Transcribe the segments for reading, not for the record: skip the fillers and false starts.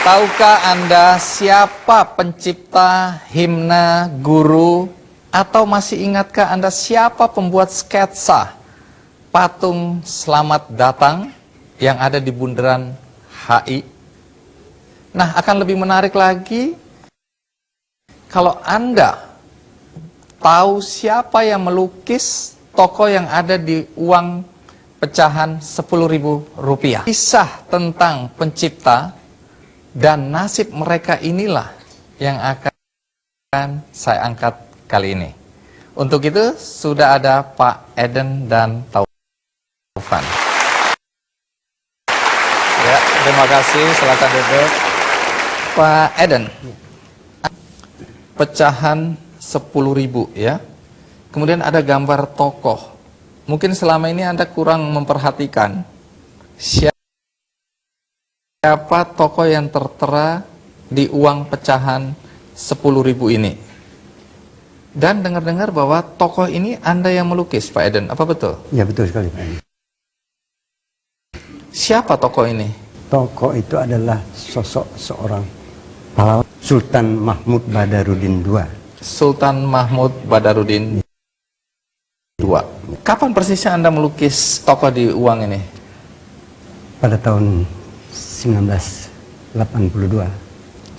Tahukah Anda siapa pencipta himna guru? Atau masih ingatkah Anda siapa pembuat sketsa patung Selamat Datang yang ada di bundaran HI? Nah, akan lebih menarik lagi kalau Anda tahu siapa yang melukis tokoh yang ada di uang pecahan Rp10.000. Kisah tentang pencipta dan nasib mereka inilah yang akan saya angkat kali ini. Untuk itu sudah ada Pak Eden dan Taufan. Ya, terima kasih. Silakan duduk. Pak Eden, pecahan 10.000 ya. Kemudian ada gambar tokoh. Mungkin selama ini Anda kurang memperhatikan siapa tokoh yang tertera di uang pecahan 10.000 ini. Dan dengar-dengar bahwa tokoh ini Anda yang melukis, Pak Eden, apa betul? Ya, betul sekali, Pak Eden. Siapa tokoh ini? Tokoh itu adalah sosok seorang pahlawan Sultan Mahmud Badarudin II. Sultan Mahmud Badarudin II. Kapan persisnya Anda melukis tokoh di uang ini? Pada tahun 1982.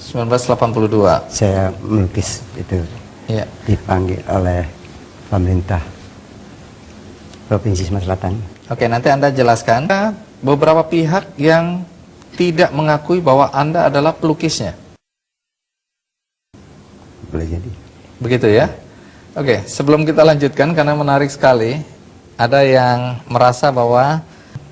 1982. Saya melukis itu. Ya. Dipanggil oleh pemerintah Provinsi Sumatera Selatan. Oke, nanti Anda jelaskan. Beberapa pihak yang tidak mengakui bahwa Anda adalah pelukisnya. Boleh jadi. Begitu ya. Oke, sebelum kita lanjutkan karena menarik sekali, ada yang merasa bahwa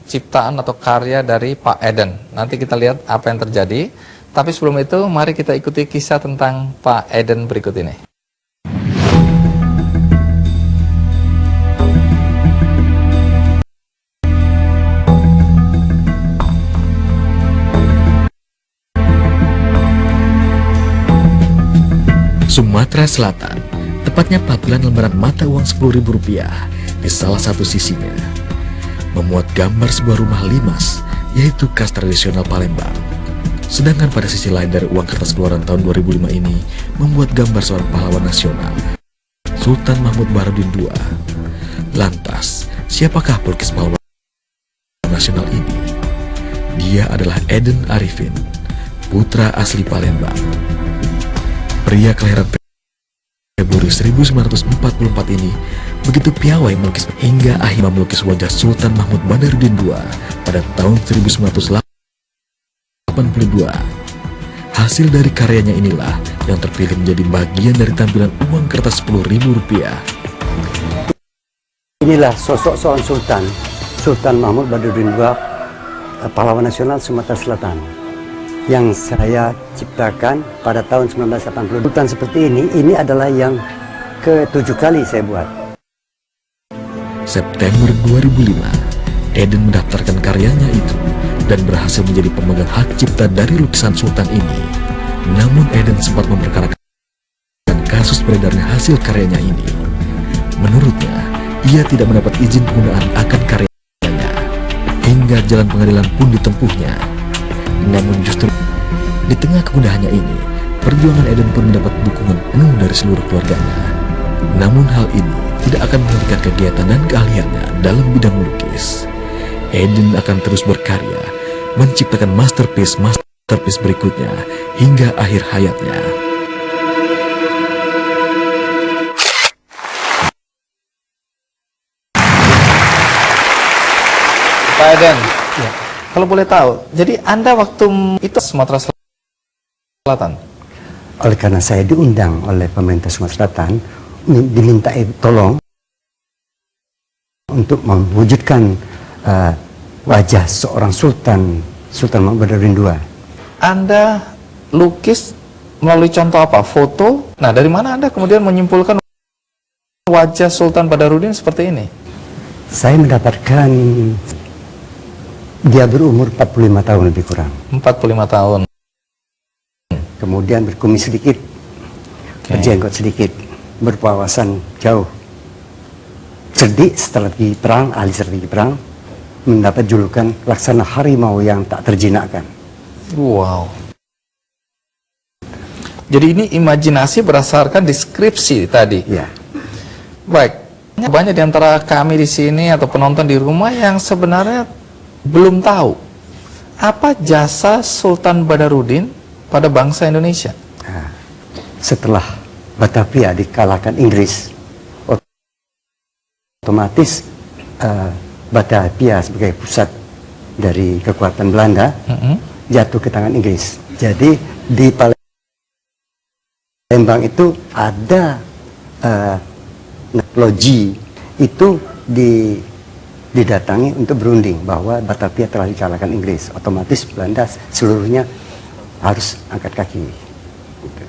ciptaan atau karya dari Pak Eden. Nanti kita lihat apa yang terjadi. Tapi sebelum itu, mari kita ikuti kisah tentang Pak Eden berikut ini. Sumatera Selatan, tepatnya panggilan lembaran mata uang Rp10.000 di salah satu sisinya, memuat gambar sebuah rumah limas, yaitu khas tradisional Palembang. Sedangkan pada sisi lain dari uang kertas keluaran tahun 2005 ini, membuat gambar seorang pahlawan nasional, Sultan Mahmud Badarudin II. Lantas, siapakah pelukis pahlawan nasional ini? Dia adalah Eden Arifin, putra asli Palembang. Pria kelahiran Februari 1944 ini begitu piawai melukis hingga akhirnya melukis wajah Sultan Mahmud Badarudin II pada tahun 1982. Hasil dari karyanya inilah yang terpilih menjadi bagian dari tampilan uang kertas Rp10.000. Inilah sosok seorang sultan, Sultan Mahmud Badarudin II, pahlawan nasional Sumatera Selatan, yang saya ciptakan pada tahun 1980. Sultan seperti ini adalah yang ke-7 kali saya buat. September 2005, Eden mendaftarkan karyanya itu dan berhasil menjadi pemegang hak cipta dari lukisan Sultan ini. Namun Eden sempat memperkarakan kasus beredarnya hasil karyanya ini. Menurutnya, ia tidak mendapat izin penggunaan akan karyanya, hingga jalan pengadilan pun ditempuhnya. Namun justru di tengah kegundahannya ini, perjuangan Eden pun mendapat dukungan penuh dari seluruh keluarganya. Namun hal ini tidak akan menghentikan kegiatan dan keahliannya dalam bidang melukis. Eden akan terus berkarya, menciptakan masterpiece berikutnya hingga akhir hayatnya. Pak Eden, ya. Kalau boleh tahu, jadi Anda waktu itu Sumatera Selatan? Oleh karena saya diundang oleh pemerintah Sumatera Selatan, diminta tolong untuk mewujudkan wajah seorang Sultan Mahmud Badarudin II. Anda lukis melalui contoh apa? Foto? Nah, dari mana Anda kemudian menyimpulkan wajah Sultan Badarudin seperti ini? Saya mendapatkan dia berumur 45 tahun lebih kurang. 45 tahun. Kemudian berkumis sedikit, berjenggot sedikit, berwawasan jauh. Cerdik, strategi perang, ahli strategi perang, mendapat julukan laksana harimau yang tak terjinakkan. Wow. Jadi ini imajinasi berdasarkan deskripsi tadi. Ya. Baik. Banyak di antara kami di sini atau penonton di rumah yang sebenarnya belum tahu apa jasa Sultan Badarudin pada bangsa Indonesia. Nah, setelah Batavia dikalahkan Inggris, otomatis Batavia sebagai pusat dari kekuatan Belanda jatuh ke tangan Inggris. Jadi di Palembang itu ada loji itu didatangi untuk berunding bahwa Batavia telah dikalahkan Inggris. Otomatis Belanda seluruhnya harus angkat kaki. Gitu.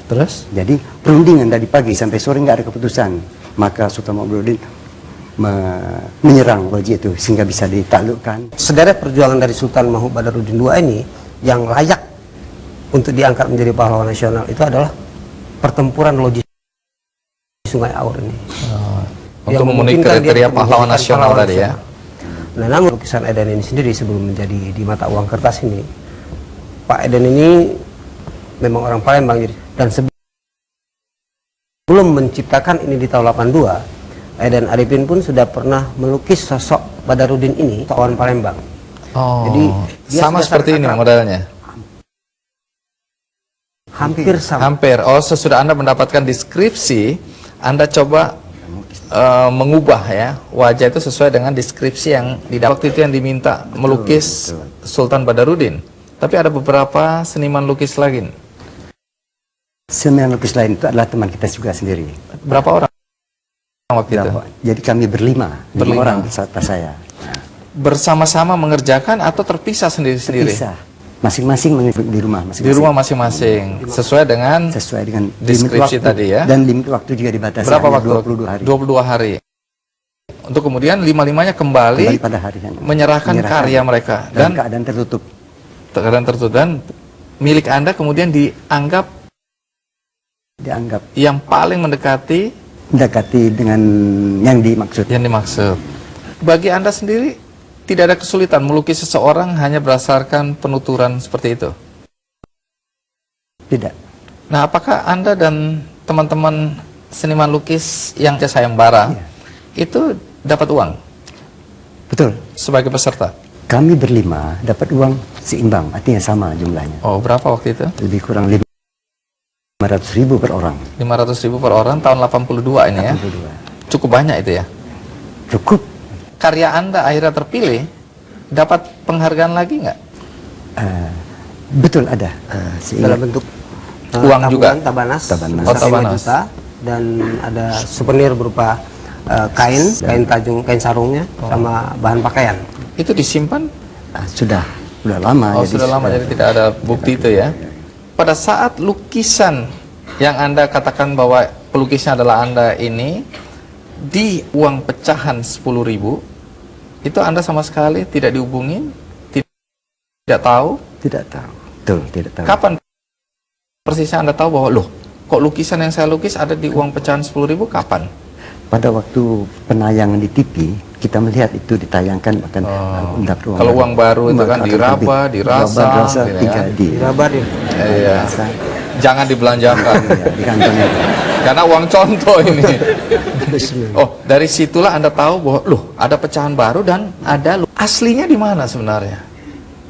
Terus? Jadi perundingan dari pagi sampai sore nggak ada keputusan. Maka Sultan Mahmud menyerang loji itu sehingga bisa ditaklukkan. Sederet perjuangan dari Sultan Mahmud Badarudin II ini yang layak untuk diangkat menjadi pahlawan nasional itu adalah pertempuran loji Sungai Aur ini. Untuk memenuhi kriteria pahlawan nasional tadi ya. Nah, namun lukisan Eden ini sendiri sebelum menjadi di mata uang kertas ini, Pak Eden ini memang orang Palembang jadi, dan sebelum menciptakan ini di tahun 82, Eden Arifin pun sudah pernah melukis sosok Badarudin ini, seorang Palembang. Oh, jadi sama seperti ini modelnya. Hampir sama. Hampir. Oh, sesudah Anda mendapatkan deskripsi, Anda coba mengubah ya wajah itu sesuai dengan deskripsi yang didapat. Waktu itu yang diminta melukis Sultan Badarudin. Tapi ada beberapa seniman lukis lagi. Seniman lukis lain itu adalah teman kita juga sendiri. Berapa orang waktu itu? Jadi kami berlima orang beserta saya. Bersama-sama mengerjakan atau terpisah sendiri-sendiri? Terpisah. Masing-masing di rumah masing-masing. Di rumah masing-masing. Sesuai dengan deskripsi tadi ya. Dan limit waktu juga dibatasi. Berapa waktu? 22 hari. 22 hari. Untuk kemudian lima-limanya kembali pada hari menyerahkan karya mereka dan keadaan tertutup. Keadaan tertutup dan milik Anda kemudian dianggap yang paling mendekati dengan yang dimaksud. Yang dimaksud. Bagi Anda sendiri tidak ada kesulitan melukis seseorang hanya berdasarkan penuturan seperti itu? Tidak. Nah, apakah Anda dan teman-teman seniman lukis yang sayembara itu dapat uang? Betul. Sebagai peserta? Kami berlima dapat uang seimbang, artinya sama jumlahnya. Oh, berapa waktu itu? Lebih kurang 500.000 per orang. 500.000 per orang tahun 82 ini 82. Ya? Cukup banyak itu ya? Cukup. Karya Anda akhirnya terpilih, dapat penghargaan lagi nggak? Betul ada. Dalam bentuk uang juga? Tabanas. Oh, Tabanas. Juta, dan ada souvenir berupa kain sarungnya, sama bahan pakaian. Itu disimpan? Sudah lama. Oh, sudah lama, jadi tidak ada bukti itu ya? Pada saat lukisan yang Anda katakan bahwa pelukisnya adalah Anda ini, di uang pecahan 10.000, itu Anda sama sekali tidak dihubungin, tidak tahu? Tidak tahu. Betul, tidak tahu. Kapan persisnya Anda tahu bahwa, loh, kok lukisan yang saya lukis ada di uang pecahan 10.000, kapan? Pada waktu penayangan di TV, kita melihat itu ditayangkan bahkan mendapat uang. Kalau uang baru itu kan diraba, dirasa, diraba dia. Iya. Jangan dibelanjakan. Di kantongnya. Karena uang contoh ini. Oh, dari situlah Anda tahu bahwa loh, ada pecahan baru dan ada aslinya di mana sebenarnya?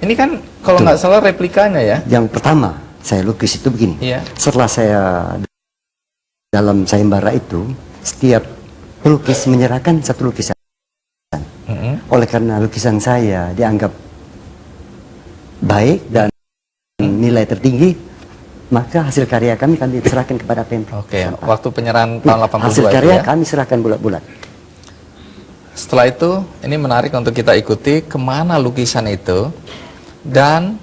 Ini kan kalau nggak salah replikanya ya. Yang pertama saya lukis itu begini. Iya. Setelah saya dalam sayembara itu, setiap pelukis menyerahkan satu lukisan. Oleh karena lukisan saya dianggap baik dan nilai tertinggi, maka hasil karya kami serahkan kepada pemprov. Oke, waktu penyerahan tahun 82 hasil karya ya? Kami serahkan bulat-bulat. Setelah itu, ini menarik untuk kita ikuti kemana lukisan itu dan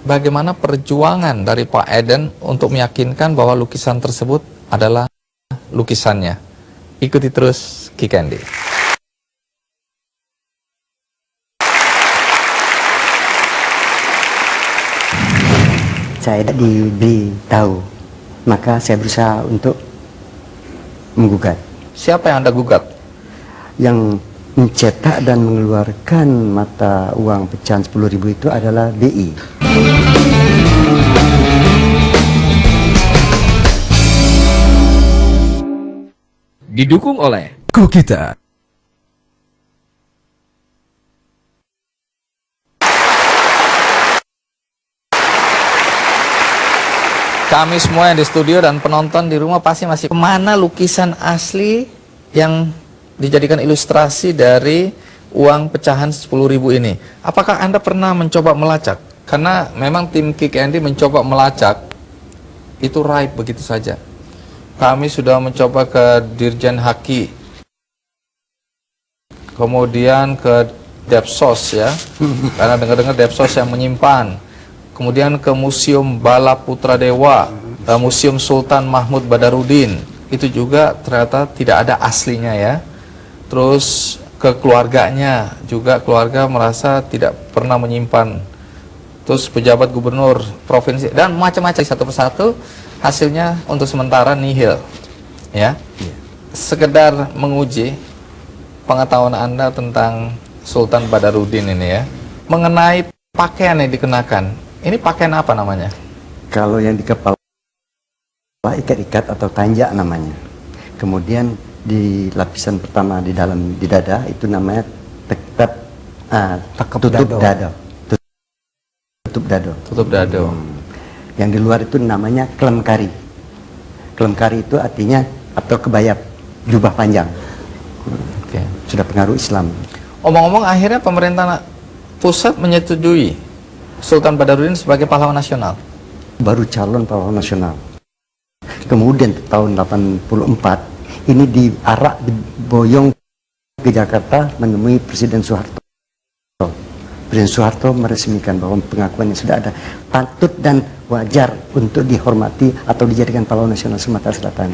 bagaimana perjuangan dari Pak Eden untuk meyakinkan bahwa lukisan tersebut adalah lukisannya. Ikuti terus Ki Candy. Saya tidak diberi tahu, maka saya berusaha untuk menggugat. Siapa yang Anda gugat? Yang mencetak dan mengeluarkan mata uang pecahan 10.000 itu adalah BI. Didukung oleh Go Kita. Kami semua yang di studio dan penonton di rumah pasti masih kemana lukisan asli yang dijadikan ilustrasi dari uang pecahan 10.000 ini. Apakah Anda pernah mencoba melacak? Karena memang tim Kick Andy mencoba melacak, itu raib begitu saja. Kami sudah mencoba ke Dirjen Haki, kemudian ke Depsos ya, karena dengar-dengar Depsos yang menyimpan. Kemudian ke Museum Bala Putra Dewa, Museum Sultan Mahmud Badarudin, itu juga ternyata tidak ada aslinya ya. Terus ke keluarganya juga, keluarga merasa tidak pernah menyimpan. Terus pejabat gubernur provinsi dan macam-macam, satu persatu hasilnya untuk sementara nihil ya. Sekedar menguji pengetahuan Anda tentang Sultan Badarudin ini ya, mengenai pakaian yang dikenakan. Ini pakaian apa namanya? Kalau yang di kepala ikat-ikat atau tanjak namanya. Kemudian di lapisan pertama di dalam di dada itu namanya tutup dado. Tutup dado. Tutup dado. Yang di luar itu namanya kelemkari. Kelemkari itu artinya atau kebaya jubah panjang. Oke. Sudah pengaruh Islam. Omong-omong akhirnya pemerintah pusat menyetujui Sultan Badarudin sebagai pahlawan nasional. Baru calon pahlawan nasional. Kemudian tahun 84 ini diarak diboyong ke Jakarta menemui Presiden Soeharto. Presiden Soeharto meresmikan bahwa pengakuannya sudah ada, patut dan wajar untuk dihormati atau dijadikan pahlawan nasional Sumatera Selatan.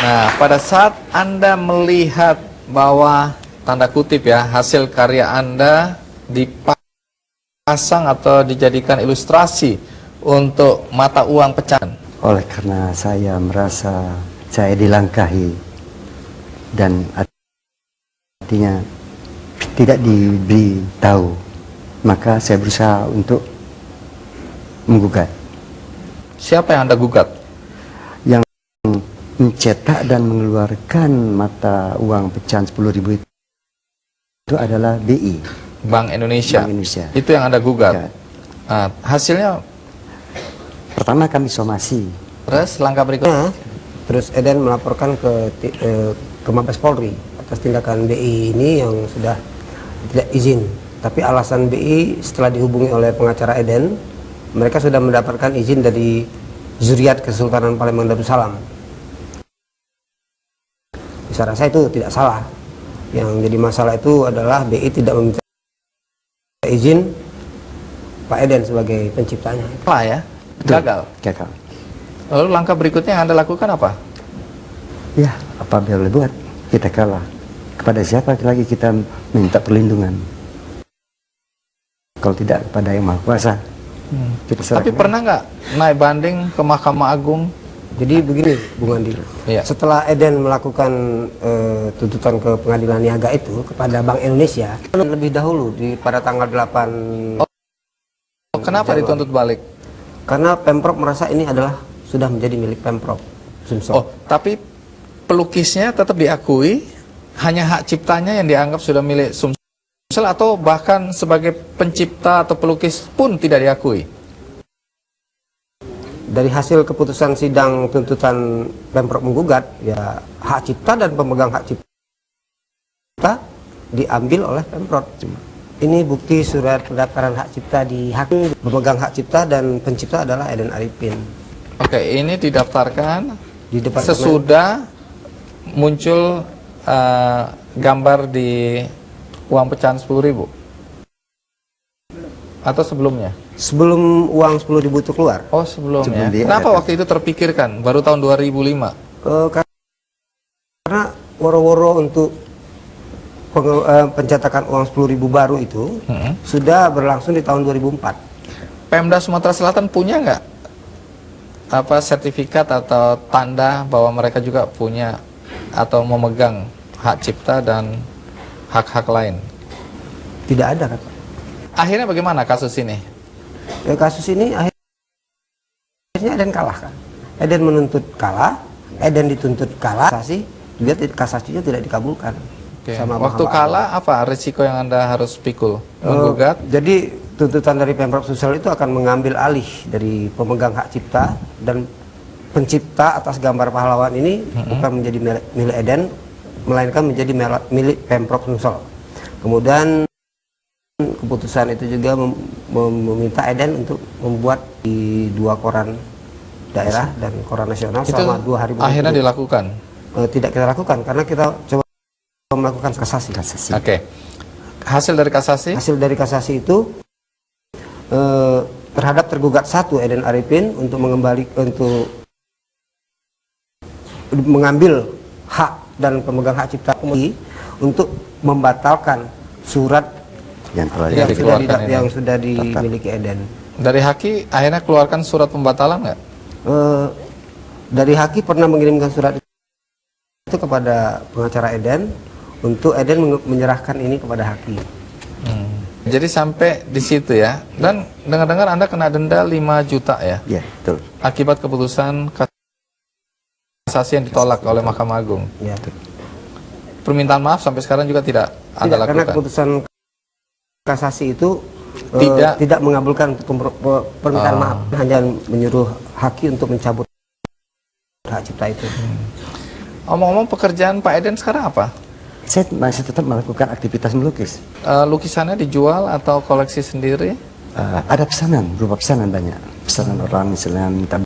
Nah, pada saat Anda melihat bahwa tanda kutip ya, hasil karya Anda dipasang atau dijadikan ilustrasi untuk mata uang pecahan. Oleh karena saya merasa saya dilangkahi dan artinya tidak diberi tahu, maka saya berusaha untuk menggugat. Siapa yang Anda gugat? Yang mencetak dan mengeluarkan mata uang pecahan 10.000 itu adalah BI, Bank Indonesia. Bank Indonesia. Itu yang Anda gugat. Ya. Nah, hasilnya Pertama kami somasi. terus langkah berikutnya. Terus Eden melaporkan ke Mabes Polri atas tindakan BI ini yang sudah tidak izin. Tapi alasan BI setelah dihubungi oleh pengacara Eden, mereka sudah mendapatkan izin dari Zuriat Kesultanan Palembang Darussalam. Saya rasa itu tidak salah. Yang jadi masalah itu adalah BI tidak meminta izin Pak Eden sebagai penciptanya. Salah ya? Gagal. Gagal. Lalu langkah berikutnya yang Anda lakukan apa? Ya, apa boleh buat, kita kalah. Kepada siapa lagi kita minta perlindungan? Kalau tidak kepada Yang Maha Kuasa. Kita serahkan. Tapi pernah nggak naik banding ke Mahkamah Agung? Jadi begini, Bung Andi. Iya. Setelah Eden melakukan tuntutan ke pengadilan niaga itu kepada Bank Indonesia, lebih dahulu pada tanggal 8 Kenapa Januari. dituntut balik? Karena Pemprov merasa ini adalah sudah menjadi milik Pemprov Sumsel. Oh, tapi pelukisnya tetap diakui, hanya hak ciptanya yang dianggap sudah milik Sumsel, atau bahkan sebagai pencipta atau pelukis pun tidak diakui? Dari hasil keputusan sidang tuntutan Pemprov menggugat, ya hak cipta dan pemegang hak cipta diambil oleh Pemprov. Ini bukti surat pendaftaran hak cipta di Hakim. Pemegang hak cipta dan pencipta adalah Eden Arifin. Oke, ini didaftarkan Di departemen. sesudah muncul gambar di uang pecahan 10.000 atau sebelumnya? Sebelum uang 10.000 itu keluar. Oh, sebelumnya. Sebelum dia Kenapa ada. waktu itu terpikirkan? Baru tahun 2005. Karena woro-woro untuk pencetakan uang 10.000 baru itu sudah berlangsung di tahun 2004. Pemda Sumatera Selatan punya nggak apa sertifikat atau tanda bahwa mereka juga punya atau memegang hak cipta dan hak-hak lain? Tidak ada, kata. Akhirnya bagaimana kasus ini? Kasus ini akhirnya akhirnya Eden kalah kan. Eden menuntut kalah, Eden dituntut kalah, kasasinya tidak dikabulkan. Oke. Sama Waktu Mahkamah kalah apa risiko yang Anda harus pikul? Menggugat? Jadi tuntutan dari Pemprov Sulsel itu akan mengambil alih dari pemegang hak cipta, dan pencipta atas gambar pahlawan ini bukan menjadi milik Eden, melainkan menjadi milik Pemprov Sulsel. Kemudian keputusan itu juga meminta Eden untuk membuat di 2 koran daerah dan koran nasional Itu selama 2 hari. akhirnya dilakukan? Tidak kita lakukan karena kita coba melakukan kasasi. Oke. Hasil dari kasasi? Hasil dari kasasi itu terhadap tergugat 1 Eden Arifin untuk mengambil hak dan pemegang hak cipta untuk membatalkan surat yang sudah dimiliki Eden. Dari Haki akhirnya keluarkan surat pembatalan nggak? Dari Haki pernah mengirimkan surat itu kepada pengacara Eden untuk Eden menyerahkan ini kepada Haki. Jadi sampai di situ ya. Dan dengar-dengar Anda kena denda 5 juta ya? Ya, betul. Akibat keputusan kasasi yang ditolak oleh Mahkamah Agung. Ya. Permintaan maaf sampai sekarang juga tidak Anda Karena lakukan? keputusan kasasi itu Tidak. mengabulkan permintaan maaf, hanya menyuruh Haki untuk mencabut hak cipta itu. Omong-omong, pekerjaan Pak Eden sekarang apa? Saya masih tetap melakukan aktivitas melukis. Lukisannya dijual atau koleksi sendiri? Ada pesanan, berupa pesanan banyak. Pesanan orang misalnya minta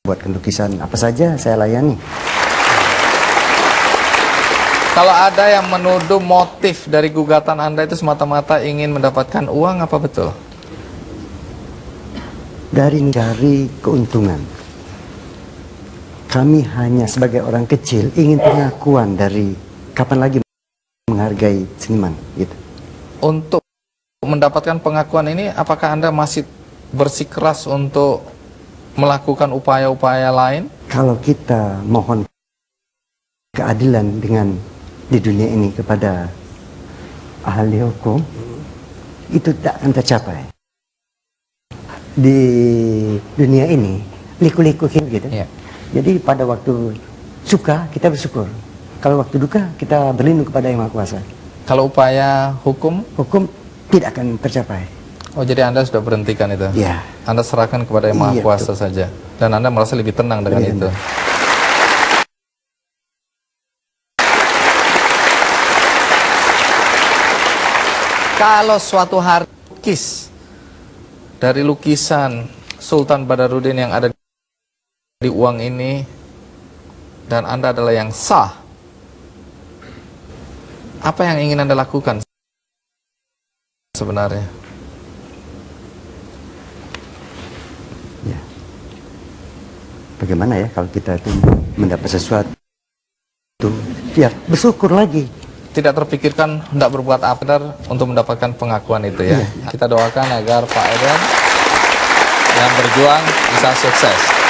buatkan lukisan apa saja saya layani. Kalau ada yang menuduh motif dari gugatan Anda itu semata-mata ingin mendapatkan uang, apa betul? Dari keuntungan. Kami hanya sebagai orang kecil ingin pengakuan dari kapan lagi menghargai seniman gitu. Untuk mendapatkan pengakuan ini, apakah Anda masih bersikeras untuk melakukan upaya-upaya lain? Kalau kita mohon keadilan di dunia ini kepada ahli hukum, itu tak akan tercapai. Di dunia ini liku-likuhin gitu. Iya. Jadi pada waktu suka kita bersyukur, kalau waktu duka kita berlindung kepada Yang Maha Kuasa. Kalau upaya hukum? Hukum tidak akan tercapai. Oh, jadi Anda sudah berhentikan itu? Ya. Anda serahkan kepada Yang Maha Iya, Kuasa betul. saja. Dan Anda merasa lebih tenang dengan Lebih itu? tenang. Kalau suatu hari dari lukisan Sultan Badarudin yang ada di uang ini, dan Anda adalah yang sah, apa yang ingin Anda lakukan sebenarnya? Ya. Bagaimana ya kalau kita itu mendapat sesuatu, ya bersyukur lagi. Tidak terpikirkan hendak berbuat apa untuk mendapatkan pengakuan itu ya? Iya. Kita doakan agar Pak Eden yang berjuang bisa sukses.